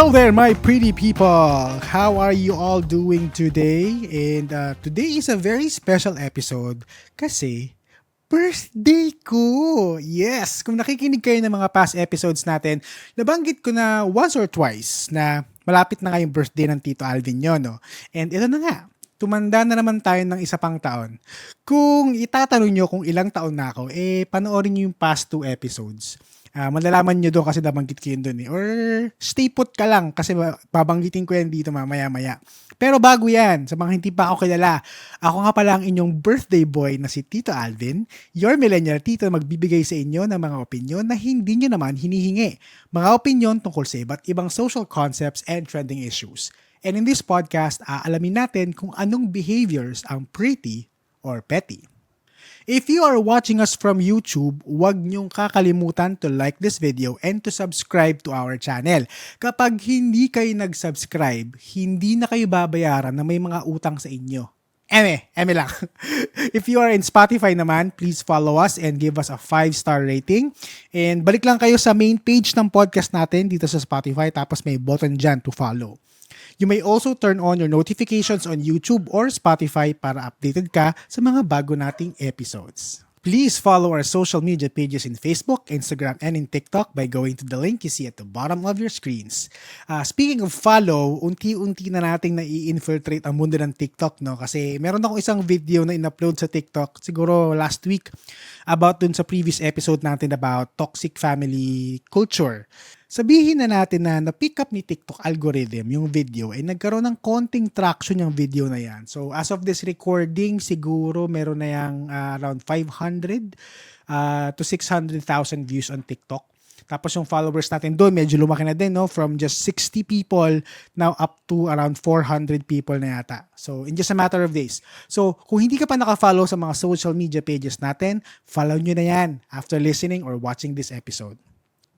Hello there, my pretty people! How are you all doing today? And today is a very special episode kasi birthday ko! Yes! Kung nakikinig kayo ng mga past episodes natin, nabanggit ko na once or twice na malapit na nga yung birthday ng Tito Alvin nyo, no? And ito na nga, tumanda na naman tayo ng isa pang taon. Kung itatanong nyo kung ilang taon na ako, panoorin nyo yung past 2 episodes. Malalaman nyo doon kasi nabanggit ko yun doon eh. Or stay put ka lang kasi babanggitin ko yan dito mamaya-maya. Pero bago yan, sa mga hindi pa ako kilala, ako nga pala ang inyong birthday boy na si Tito Alvin, your millennial tito na magbibigay sa inyo ng mga opinyon na hindi nyo naman hinihingi. Mga opinyon tungkol sa iba't ibang social concepts and trending issues. And in this podcast, aalamin natin kung anong behaviors ang pretty or petty. If you are watching us from YouTube, huwag niyong kakalimutan to like this video and to subscribe to our channel. Kapag hindi kayo nag-subscribe, hindi na kayo babayaran na may mga utang sa inyo. Eme lang. If you are in Spotify naman, please follow us and give us a 5-star rating. And balik lang kayo sa main page ng podcast natin dito sa Spotify tapos may button dyan to follow. You may also turn on your notifications on YouTube or Spotify para updated ka sa mga bago nating episodes. Please follow our social media pages in Facebook, Instagram, and in TikTok by going to the link you see at the bottom of your screens. Speaking of follow, unti-unti na nating nai-infiltrate ang mundo ng TikTok, no? Kasi meron ako isang video na in-upload sa TikTok, siguro last week, about dun sa previous episode natin about toxic family culture. Sabihin na natin na na-pick up ni TikTok algorithm yung video ay nagkaroon ng konting traction yung video na yan. So as of this recording, siguro meron na yung around 500 to 600,000 views on TikTok. Tapos yung followers natin doon, medyo lumaki na din, no? From just 60 people now up to around 400 people na yata. So in just a matter of days. So kung hindi ka pa naka-follow sa mga social media pages natin, follow nyo na yan after listening or watching this episode.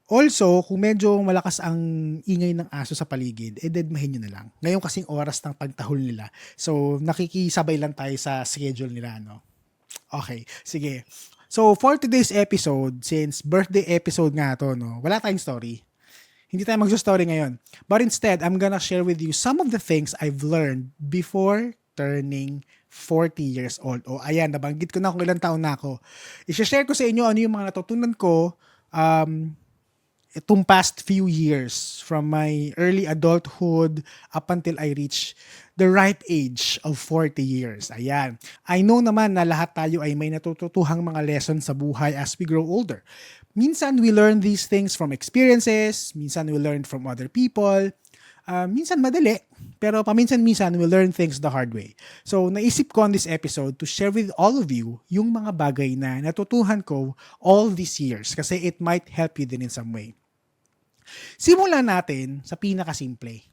Also, kung medyo malakas ang ingay ng aso sa paligid, dedmahin nyo na lang. Ngayon kasing oras ng pagtahol nila. So, nakikisabay lang tayo sa schedule nila, no? Okay, sige. So, for today's episode, since birthday episode nga to, no, wala tayong story. Hindi tayo magsa-story ngayon. But instead, I'm gonna share with you some of the things I've learned before turning 40 years old. O, ayan, nabanggit ko na kung ilang taon na ako. I-share ko sa inyo ano yung mga natutunan ko, itong past few years from my early adulthood up until I reach the ripe age of 40 years. Ayan. I know naman na lahat tayo ay may natututuhang mga lessons sa buhay as we grow older. Minsan we learn these things from experiences, minsan we learn from other people, minsan madali, pero paminsan-minsan we learn things the hard way. So naisip ko on this episode to share with all of you yung mga bagay na natutuhan ko all these years kasi it might help you din in some way. Simulan natin sa pinakasimple.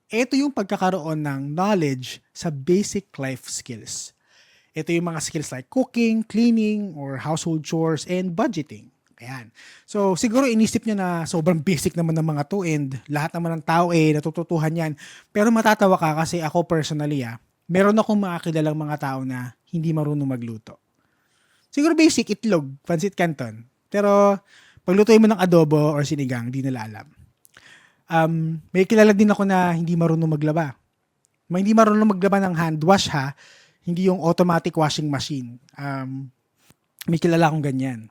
Ito yung pagkakaroon ng knowledge sa basic life skills. Ito yung mga skills like cooking, cleaning, or household chores, and budgeting. Ayan. So, siguro inisip nyo na sobrang basic naman ng mga to and lahat naman ng tao natututuhan yan. Pero matatawa ka kasi ako personally, meron akong makakilalang mga tao na hindi marunong magluto. Siguro basic, itlog, pancit canton. Pero paglutuin mo ng adobo or sinigang, di nila alam. May kilala din ako na hindi marunong maglaba. May hindi marunong maglaba ng hand wash hindi yung automatic washing machine. May kilala akong ganyan.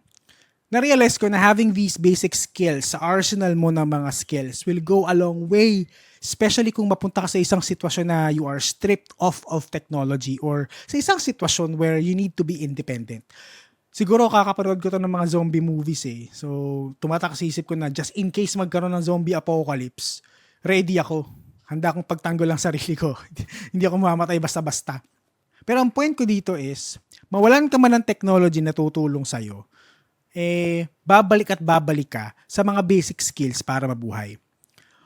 Na-realize ko na having these basic skills sa arsenal mo ng mga skills will go a long way, especially kung mapunta ka sa isang sitwasyon na you are stripped off of technology or sa isang sitwasyon where you need to be independent. Siguro kakapanood ko to ng mga zombie movies So, tumatak sa isip ko na just in case magkaroon ng zombie apocalypse, ready ako. Handa akong pagtanggol ang sarili ko. Hindi ako mamamatay basta-basta. Pero ang point ko dito is, mawalan ka man ng technology na tutulong sa'yo, babalik at babalik ka sa mga basic skills para mabuhay.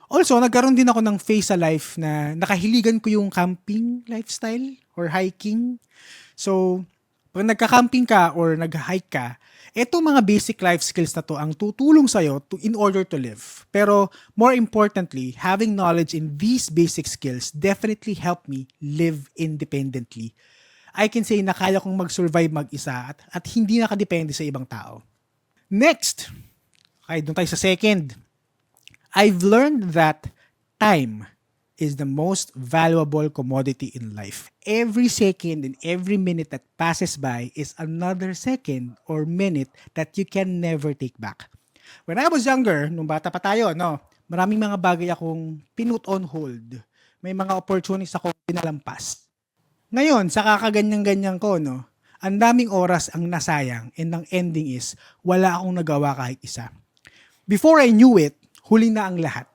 Also, nagkaroon din ako ng phase sa life na nakahiligan ko yung camping lifestyle or hiking. So, pag nagka-camping ka or nag-hike ka, etong mga basic life skills na to ang tutulong sa'yo in order to live. Pero more importantly, having knowledge in these basic skills definitely help me live independently. I can say na kaya kong mag-survive mag-isa at hindi nakadepende sa ibang tao. Next, okay, doon tayo sa second. I've learned that time is the most valuable commodity in life. Every second and every minute that passes by is another second or minute that you can never take back. When I was younger, nung bata pa tayo, no, maraming mga bagay akong pinut on hold. May mga opportunities akong pinalampas. Ngayon, sa kakaganyan-ganyan ko, no, ang daming oras ang nasayang and ang ending is wala akong nagawa kahit isa. Before I knew it, huli na ang lahat.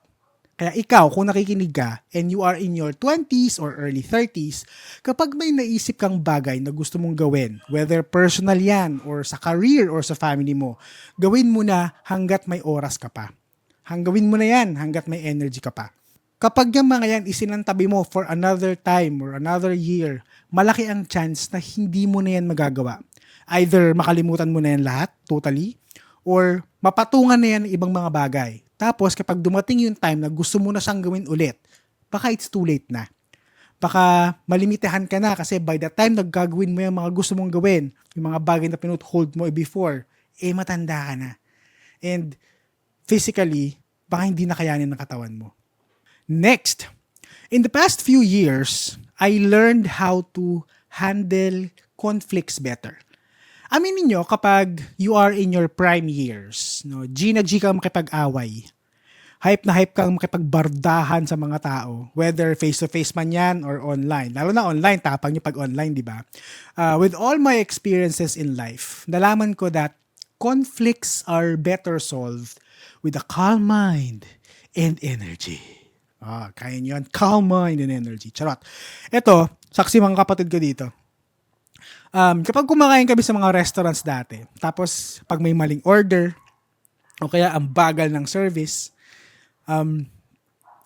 Kaya ikaw, kung nakikinig ka and you are in your 20s or early 30s, kapag may naisip kang bagay na gusto mong gawin, whether personal yan or sa career or sa family mo, gawin mo na hanggat may oras ka pa. Gawin mo na yan hanggat may energy ka pa. Kapag yung mga yan isinantabi mo for another time or another year, malaki ang chance na hindi mo na yan magagawa. Either makalimutan mo na yan lahat, totally, or mapatungan na yan ng ibang mga bagay. Tapos kapag dumating yung time na gusto mo na siyang gawin ulit, baka it's too late na. Baka malimitahan ka na kasi by the time naggagawin mo yung mga gusto mong gawin, yung mga bagay na pinut-hold mo before, matanda ka na. And physically, baka hindi na kayanin ng katawan mo. Next, in the past few years, I learned how to handle conflicts better. Aminin nyo, kapag you are in your prime years, no, G na G kang makipag-away, hype na hype kang makipagbardahan sa mga tao, whether face-to-face man yan or online. Lalo na online, tapang nyo pag online, di ba? With all my experiences in life, nalaman ko that conflicts are better solved with a calm mind and energy. Kaya nyo yan, calm mind and energy. Charot. Ito, saksi mga kapatid ko dito. Kapag kumakain kami sa mga restaurants dati, tapos pag may maling order, o kaya ang bagal ng service,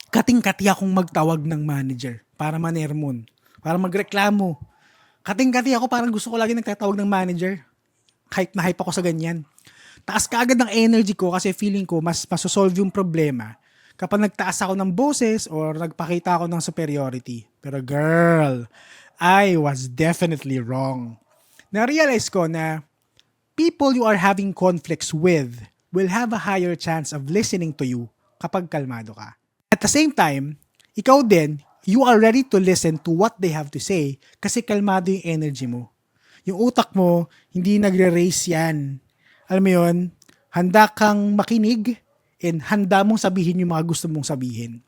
kating-kati akong magtawag ng manager para manermon, para magreklamo. Kating-kati ako, parang gusto ko lagi nagtatawag ng manager. Hype na hype ako sa ganyan. Taas kaagad ng energy ko kasi feeling ko mas masosolve yung problema kapag nagtaas ako ng boses or nagpakita ako ng superiority. Pero girl, I was definitely wrong. Na-realize ko na people you are having conflicts with will have a higher chance of listening to you kapag kalmado ka. At the same time, ikaw din, you are ready to listen to what they have to say kasi kalmado yung energy mo. Yung utak mo, hindi nagre-race yan. Alam mo yun, handa kang makinig and handa mong sabihin yung mga gusto mong sabihin.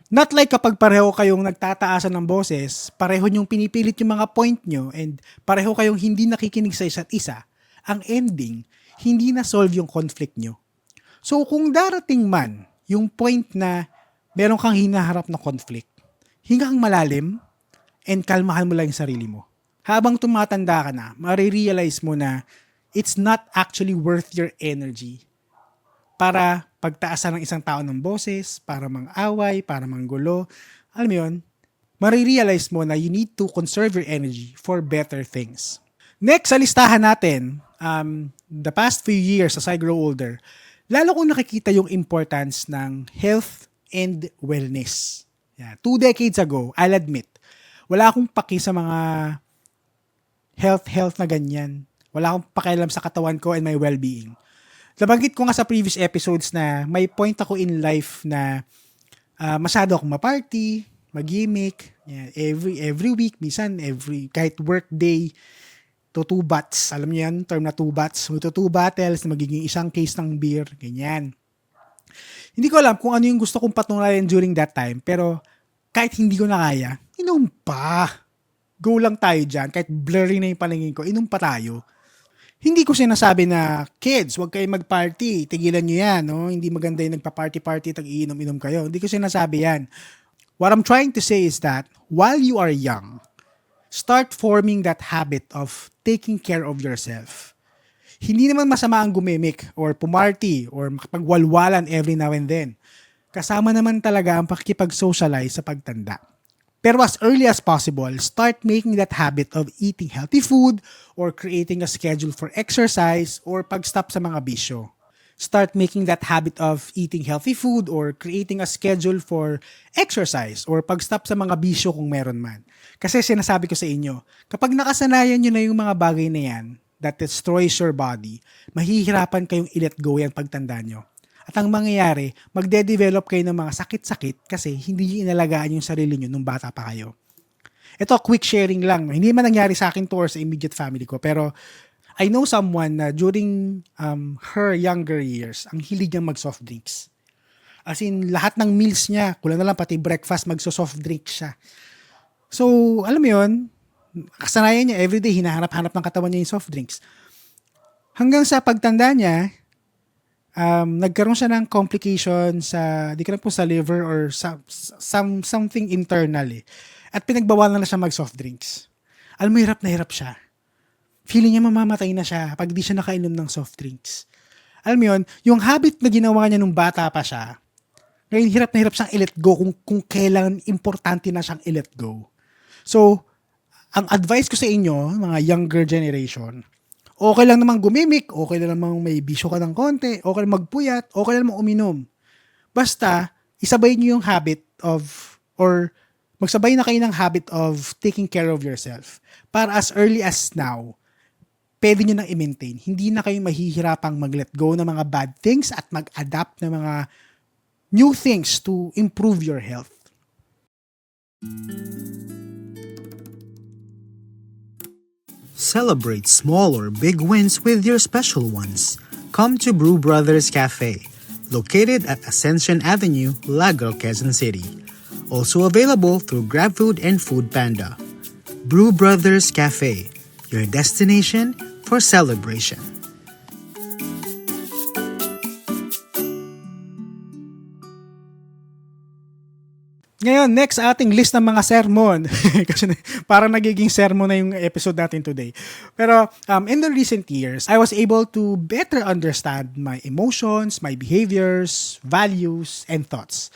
Not like kapag pareho kayong nagtataasan ng boses, pareho nyong pinipilit yung mga point nyo, and pareho kayong hindi nakikinig sa isa't isa, ang ending, hindi na-solve yung conflict nyo. So kung darating man yung point na meron kang hinaharap na conflict, hinga kang malalim and kalmahan mo lang yung sarili mo. Habang tumatanda ka na, marirealize mo na it's not actually worth your energy para pagtaasan ng isang tao ng boses, para mang-away, para manggulo. Alam mo yun, marirealize mo na you need to conserve your energy for better things. Next, sa listahan natin, the past few years as I grow older, lalo kong nakikita yung importance ng health and wellness. 2 decades ago, I'll admit, wala akong paki sa mga health na ganyan. Wala akong pakialam sa katawan ko and my well-being. Nabanggit ko nga sa previous episodes na may point ako in life na masyado akong ma-party, mag-gimmick, every week, minsan kahit work day, to 2 bats. Alam niyo yan, term na 2 bats. To 2 bottles na magiging isang case ng beer, ganyan. Hindi ko alam kung ano yung gusto kong patunayan during that time, pero kahit hindi ko na kaya, inom pa. Go lang tayo dyan, kahit blurry na yung paningin ko, inom pa tayo. Hindi ko sinasabi na, kids, huwag kayo mag-party, tigilan nyo yan, no? Hindi maganda yung nagpa-party-party, tag-iinom-inom kayo. Hindi ko sinasabi yan. What I'm trying to say is that, while you are young, start forming that habit of taking care of yourself. Hindi naman masama ang gumimik, or pumarty, or makapagwalwalan every now and then. Kasama naman talaga ang pakikipag-socialize sa pagtanda. Pero as early as possible, start making that habit of eating healthy food or creating a schedule for exercise or pag-stop sa mga bisyo. Start making that habit of eating healthy food or creating a schedule for exercise or pag-stop sa mga bisyo kung meron man. Kasi sinasabi ko sa inyo, kapag nakasanayan nyo na yung mga bagay na yan that destroys your body, mahihirapan kayong i-let go yan pagtanda nyo. At ang mangyayari, magde-develop kayo ng mga sakit-sakit kasi hindi nyo inalagaan yung sarili nyo nung bata pa kayo. Ito, quick sharing lang. Hindi man nangyari sa akin to or sa immediate family ko, pero I know someone na during her younger years, ang hilig niyang mag-soft drinks. As in, lahat ng meals niya, kulang na lang pati breakfast, magso-soft drink siya. So, alam mo yun, kasanayan niya, everyday, hinahanap-hanap ng katawan niya yung soft drinks. Hanggang sa pagtanda niya, nagkaroon siya ng complication sa, di ko na po sa liver or something internal eh. At pinagbawalan na siya mag-soft drinks. Alam mo, hirap na hirap siya. Feeling niya mamamatay na siya pag di siya nakainom ng soft drinks. Alam mo yun, yung habit na ginawa niya nung bata pa siya, ngayon hirap na hirap siyang i-let go kung kailan importante na siyang i-let go. So, ang advice ko sa inyo, mga younger generation, okay lang namang gumimik, okay lang namang may bisyo ka ng konti, okay lang magpuyat, okay lang namang uminom. Basta, isabay niyo yung habit of, or magsabay na kayo ng habit of taking care of yourself. Para as early as now, pwede nyo nang i-maintain. Hindi na kayo mahihirapang mag-let go ng mga bad things at mag-adapt ng mga new things to improve your health. Celebrate small or big wins with your special ones. Come to Brew Brothers Cafe, located at Ascension Avenue, Lagro, Quezon City. Also available through GrabFood and Food Panda. Brew Brothers Cafe, your destination for celebration. Ngayon, next ating list ng mga sermon. Kasi parang nagiging sermon na yung episode natin today. Pero in the recent years, I was able to better understand my emotions, my behaviors, values, and thoughts.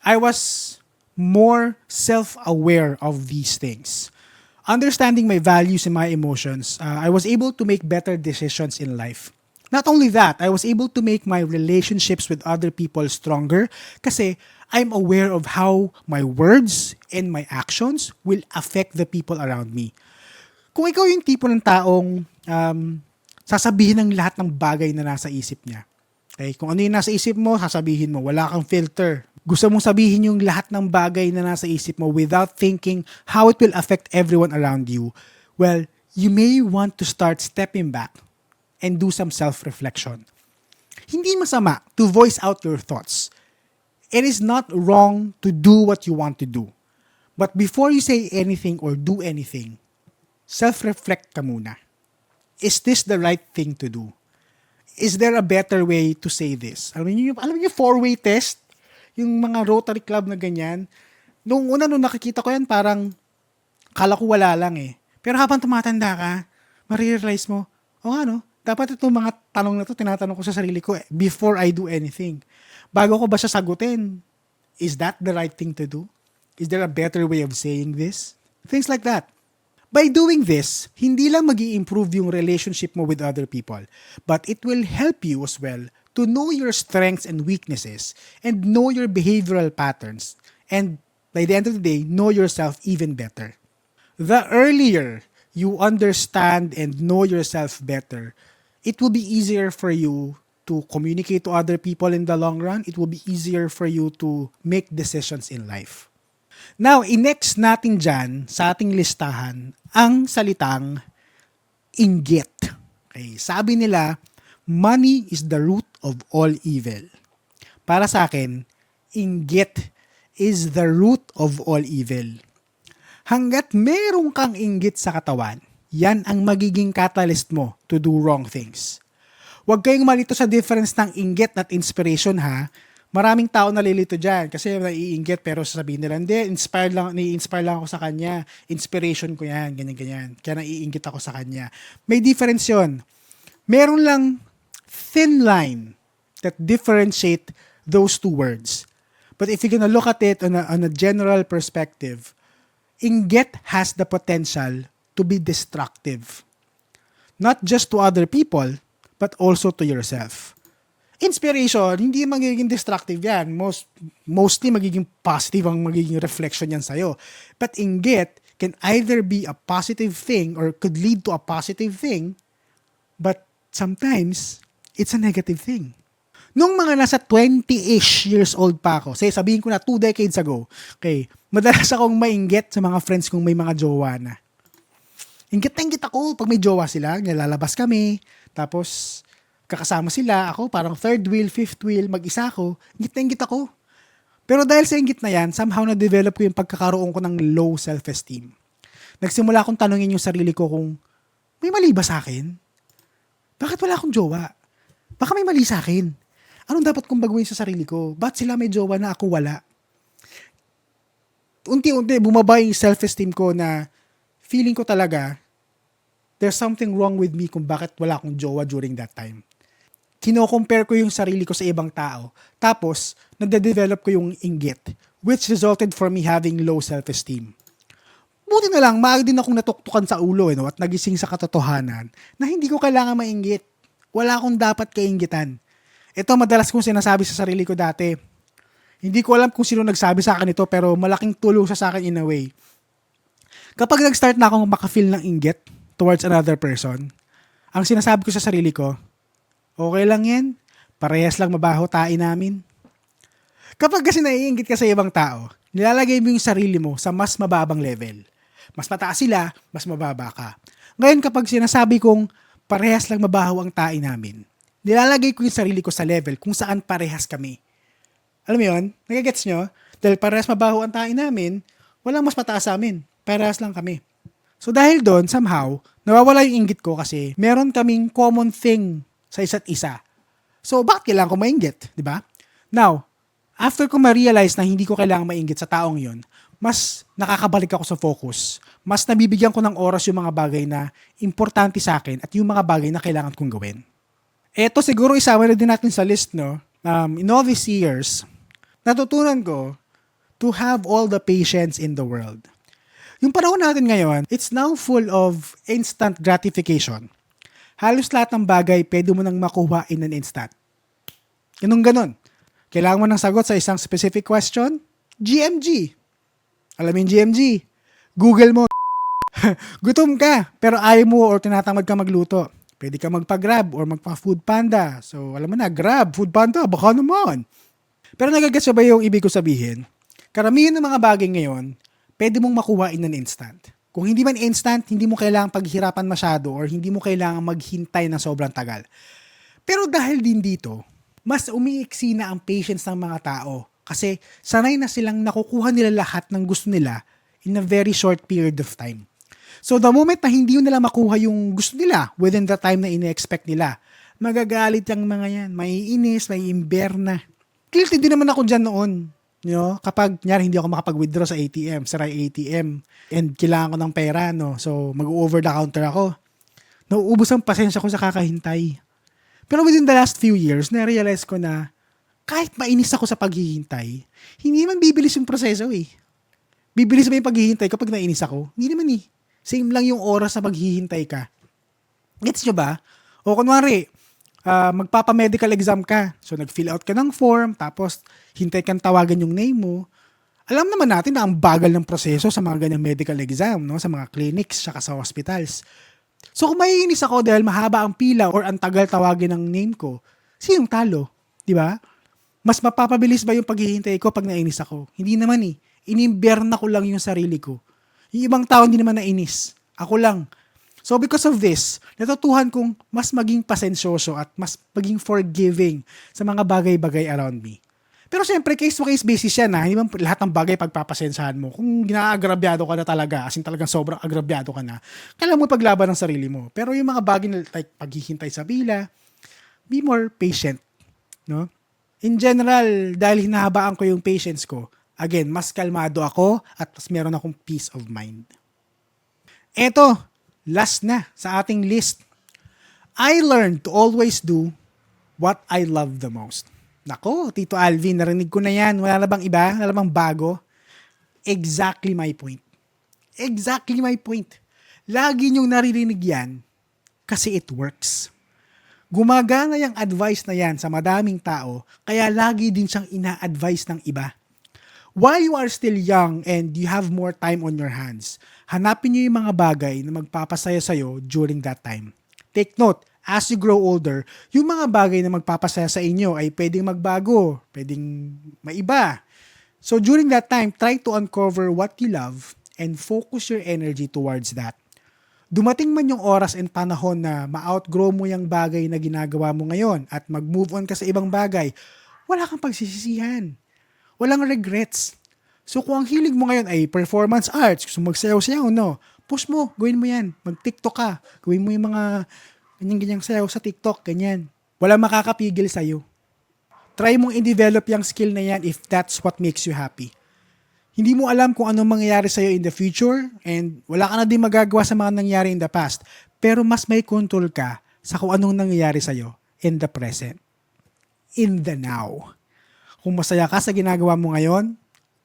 I was more self-aware of these things. Understanding my values and my emotions, I was able to make better decisions in life. Not only that, I was able to make my relationships with other people stronger kasi I'm aware of how my words and my actions will affect the people around me. Kung ikaw yung tipo ng taong sasabihin ng lahat ng bagay na nasa isip niya. Okay? Kung ano yung nasa isip mo, sasabihin mo. Wala kang filter. Gusto mong sabihin yung lahat ng bagay na nasa isip mo without thinking how it will affect everyone around you. Well, you may want to start stepping back and do some self-reflection. Hindi masama to voice out your thoughts. It is not wrong to do what you want to do. But before you say anything or do anything, self-reflect ka muna. Is this the right thing to do? Is there a better way to say this? Alam niyo four-way test? Yung mga Rotary Club na ganyan. Nung nakikita ko yan, parang kala ko wala lang eh. Pero habang tumatanda ka, marirealize mo, dapat itong mga tanong na to tinatanong ko sa sarili ko before I do anything. Bago ko ba siya sagutin? Is that the right thing to do? Is there a better way of saying this? Things like that. By doing this, hindi lang mag-i-improve yung relationship mo with other people, but it will help you as well to know your strengths and weaknesses and know your behavioral patterns. And by the end of the day, know yourself even better. The earlier you understand and know yourself better, it will be easier for you to communicate to other people in the long run. It will be easier for you to make decisions in life. Now, i-next natin dyan sa ating listahan ang salitang inggit. Okay, sabi nila, money is the root of all evil. Para sa akin, inggit is the root of all evil. Hanggat meron kang inggit sa katawan, yan ang magiging catalyst mo to do wrong things. Huwag kayong malito sa difference ng inggit at inspiration ha. Maraming tao nalilito dyan kasi naiinggit pero sasabihin nila, hindi, ni-inspire lang ako sa kanya. Inspiration ko yan, ganyan-ganyan. Kaya naiinggit ako sa kanya. May difference yon. Meron lang thin line that differentiate those two words. But if you're gonna look at it on a general perspective, inggit has the potential to be destructive. Not just to other people, but also to yourself. Inspiration, hindi magiging destructive yan. Mostly magiging positive ang magiging reflection yan sa'yo. But inggit can either be a positive thing or could lead to a positive thing, but sometimes it's a negative thing. Nung mga nasa 20-ish years old pa ako, say sabihin ko na 2 decades ago, okay, madalas akong mainggit sa mga friends kong may mga jowa na. Inggit na inggit ako pag may jowa sila, nilalabas kami, tapos kakasama sila, ako parang third wheel, fifth wheel, mag-isa ako, inggit na inggit ako. Pero dahil sa inggit na yan, somehow na-develop ko yung pagkakaroon ko ng low self-esteem. Nagsimula akong tanungin yung sarili ko kung may mali ba sa akin? Bakit wala akong jowa? Baka may mali sa akin. Anong dapat kong baguhin sa sarili ko? Ba't sila may jowa na ako wala? Unti-unti bumaba yung self-esteem ko na feeling ko talaga there's something wrong with me kung bakit wala akong jowa during that time. Kino-compare ko yung sarili ko sa ibang tao. Tapos, nagde-develop ko yung inggit, which resulted for me having low self-esteem. Buti na lang, maaari din akong natuktukan sa ulo at nagising sa katotohanan na hindi ko kailangan mainggit. Wala akong dapat kainggitan. Ito madalas kong sinasabi sa sarili ko dati. Hindi ko alam kung sino nagsabi sa akin ito pero malaking tulong siya sa akin in a way. Kapag nag-start na akong makafeel ng inggit towards another person, ang sinasabi ko sa sarili ko, okay lang yan, parehas lang mabaho tayo namin. Kapag kasi naiinggit ka sa ibang tao, nilalagay mo yung sarili mo sa mas mababang level. Mas mataas sila, mas mababa ka. Ngayon kapag sinasabi kong parehas lang mabaho ang tayo namin, nilalagay ko yung sarili ko sa level kung saan parehas kami. Alam mo yun? Nagagets nyo? Dahil parehas mabaho ang tayo namin, walang mas mataas sa amin. Parehas lang kami. So dahil doon, somehow, nawawala yung inggit ko kasi meron kaming common thing sa isa't isa. So bakit kailangan ko mainggit? Diba? Now, after ko ma-realize na hindi ko kailangan mainggit sa taong yun, mas nakakabalik ako sa focus. Mas nabibigyan ko ng oras yung mga bagay na importante sa akin at yung mga bagay na kailangan kong gawin. Eto siguro isama na din natin sa list, no? In all these years, natutunan ko to have all the patience in the world. Yung panahon natin ngayon, it's now full of instant gratification. Halos lahat ng bagay pwede mo nang makuha in an instant. Ganun. Kailangan mo ng sagot sa isang specific question? GMG. Alam mo yung GMG? Google mo. Gutom ka, pero ayaw mo or tinatamad ka magluto. Pwede ka magpa-Grab or magpa-Food Panda. So, alam mo na, Grab, Food Panda, baka naman. Pero nagagets ba yung ibig ko sabihin? Karamihan ng mga bagay ngayon, pwede mong makuha in an instant. Kung hindi man instant, hindi mo kailangang paghirapan masyado or hindi mo kailangang maghintay ng sobrang tagal. Pero dahil din dito, mas umiiksi na ang patience ng mga tao kasi sanay na silang nakukuha nila lahat ng gusto nila in a very short period of time. So the moment na hindi nila makuha yung gusto nila within the time na ine-expect nila, magagalit yung mga yan, maiinis, may imberna. Guilty din naman ako dyan noon. You know, kapag nyari hindi ako makapag-withdraw sa ATM, sara ATM, and kailangan ko ng pera, no? So mag-over the counter ako. Nauubos ang pasensya ko sa kakahintay. Pero within the last few years, na-realize ko na kahit mainis ako sa paghihintay, hindi naman bibilis yung proseso eh. Bibilis ba yung paghihintay kapag nainis ako? Hindi naman eh. Same lang yung oras sa paghihintay ka. Gets nyo ba? O kunwari, magpapa-medical exam ka. So nag-fill out ka ng form, tapos hintay kang tawagan yung name mo. Alam naman natin na ang bagal ng proseso sa mga ganyang medical exam, no? Sa mga clinics, saka sa hospitals. So kung maiinis ako dahil mahaba ang pila or ang tagal tawagin ng name ko, sinong talo? Di ba? Mas mapapabilis ba yung paghihintay ko pag nainis ako? Hindi naman eh. Inimberna ko lang yung sarili ko. Yung ibang tao hindi naman nainis. Ako lang. So because of this, natutuhan kong mas maging pasensyoso at mas maging forgiving sa mga bagay-bagay around me. Pero siyempre, case-to-case basis yan ha. Hindi man lahat ng bagay pagpapasensyahan mo. Kung ginaagrabyado ka na talaga, as in talagang sobrang agrabyado ka na, kailangan mo paglaban ng sarili mo. Pero yung mga bagay na like paghihintay sa pila, be more patient. No? In general, dahil hinahabaan ko yung patience ko, again, mas kalmado ako at mas meron akong peace of mind. Eto, last na sa ating list. I learned to always do what I love the most. Nako, Tito Alvin, narinig ko na yan. Wala na bang iba? Wala na bang bago? Exactly my point. Exactly my point. Lagi niyong naririnig yan kasi it works. Gumagana yung advice na yan sa madaming tao, kaya lagi din siyang ina-advise ng iba. While you are still young and you have more time on your hands, hanapin niyo yung mga bagay na magpapasaya sa'yo during that time. Take note, as you grow older, yung mga bagay na magpapasaya sa inyo ay pwedeng magbago, pwedeng maiba. So during that time, try to uncover what you love and focus your energy towards that. Dumating man yung oras and panahon na ma-outgrow mo yung bagay na ginagawa mo ngayon at mag-move on ka sa ibang bagay, wala kang pagsisisihan. Walang regrets. So kung ang hilig mo ngayon ay performance arts, gusto magsayaw-sayaw, no? Push mo, gawin mo yan. Mag-TikTok ka. Gawin mo yung mga ganyan-ganyang sayaw sa TikTok, ganyan. Wala makakapigil sa'yo. Try mong i-develop yung skill na yan if that's what makes you happy. Hindi mo alam kung anong mangyayari sa'yo in the future and wala ka na din magagawa sa mga nangyari in the past. Pero mas may control ka sa kung anong nangyayari sa'yo in the present. In the now. Kung masaya ka sa ginagawa mo ngayon,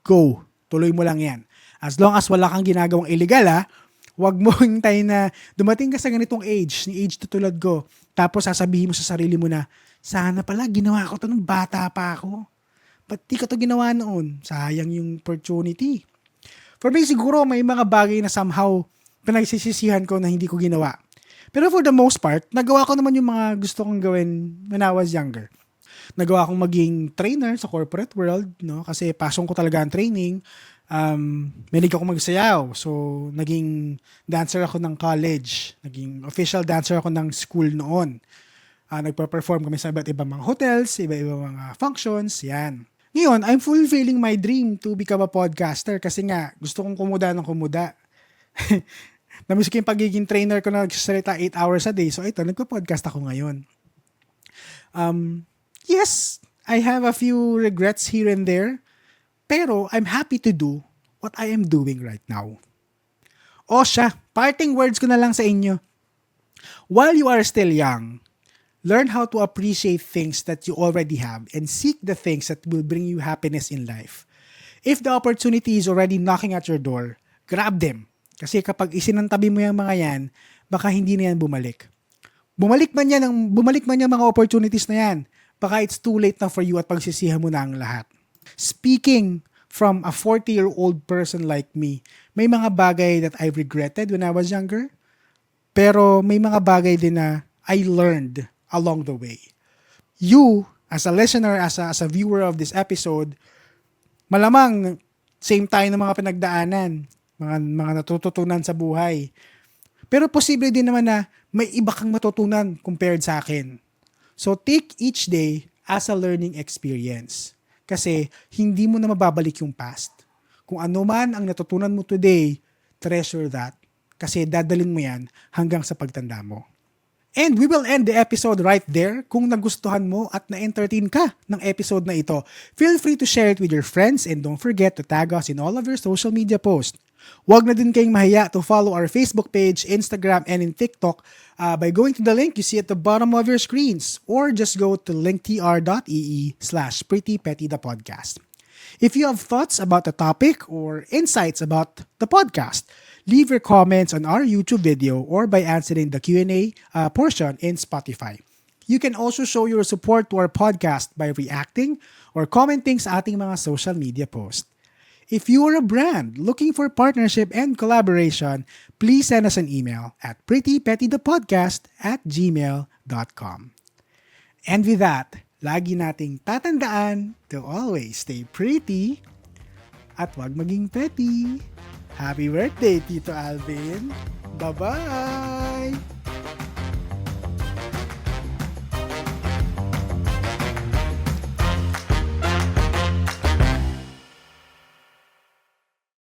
go. Tuloy mo lang yan. As long as wala kang ginagawang illegal, huwag mo hintayin na dumating ka sa ganitong age, ni age to tulad ko, tapos sasabihin mo sa sarili mo na, sana pala ginawa ko to nung bata pa ako. Ba't di ka to ginawa noon? Sayang yung opportunity. For me, siguro may mga bagay na somehow pinagsisisihan ko na hindi ko ginawa. Pero for the most part, nagawa ko naman yung mga gusto kong gawin when I was younger. Nagawa kong maging trainer sa corporate world, no? Kasi passion ko talaga ang training. Mahilig ako magsayaw. So, naging dancer ako ng college. Naging official dancer ako ng school noon. Nagpa-perform kami sa iba't ibang mga hotels, iba-ibang mga functions, yan. Ngayon, I'm fulfilling my dream to become a podcaster kasi nga, gusto kong kumuda ng kumuda. Namiss ko yung pagiging trainer ko na nagsasalita 8 hours a day. So ito, nagpa-podcast ako ngayon. Yes, I have a few regrets here and there, pero I'm happy to do what I am doing right now. O siya, parting words ko na lang sa inyo. While you are still young, learn how to appreciate things that you already have and seek the things that will bring you happiness in life. If the opportunity is already knocking at your door, grab them. Kasi kapag isinantabi mo yung mga yan, baka hindi na yan bumalik. Bumalik man yung mga opportunities na yan, baka it's too late na for you at pagsisihan mo na ang lahat. Speaking from a 40-year-old person like me, may mga bagay that I regretted when I was younger, pero may mga bagay din na I learned along the way. You, as a listener, as a viewer of this episode, malamang same tayo ng mga pinagdaanan, mga natututunan sa buhay. Pero posible din naman na may iba kang matutunan compared sa akin. So take each day as a learning experience. Kasi hindi mo na mababalik yung past. Kung ano man ang natutunan mo today, treasure that. Kasi dadalhin mo yan hanggang sa pagtanda mo. And we will end the episode right there. Kung nagustuhan mo at na-entertain ka ng episode na ito, feel free to share it with your friends and don't forget to tag us in all of your social media posts. Huwag na din kayong mahiya to follow our Facebook page, Instagram, and in TikTok by going to the link you see at the bottom of your screens or just go to linktr.ee/prettypettythepodcast. If you have thoughts about the topic or insights about the podcast, leave your comments on our YouTube video or by answering the Q&A portion in Spotify. You can also show your support to our podcast by reacting or commenting sa ating mga social media posts. If you are a brand looking for partnership and collaboration, please send us an email at prettypettythepodcast@gmail.com. And with that, lagi nating tatandaan to always stay pretty at wag maging petty. Happy birthday, Tito Alvin! Bye-bye!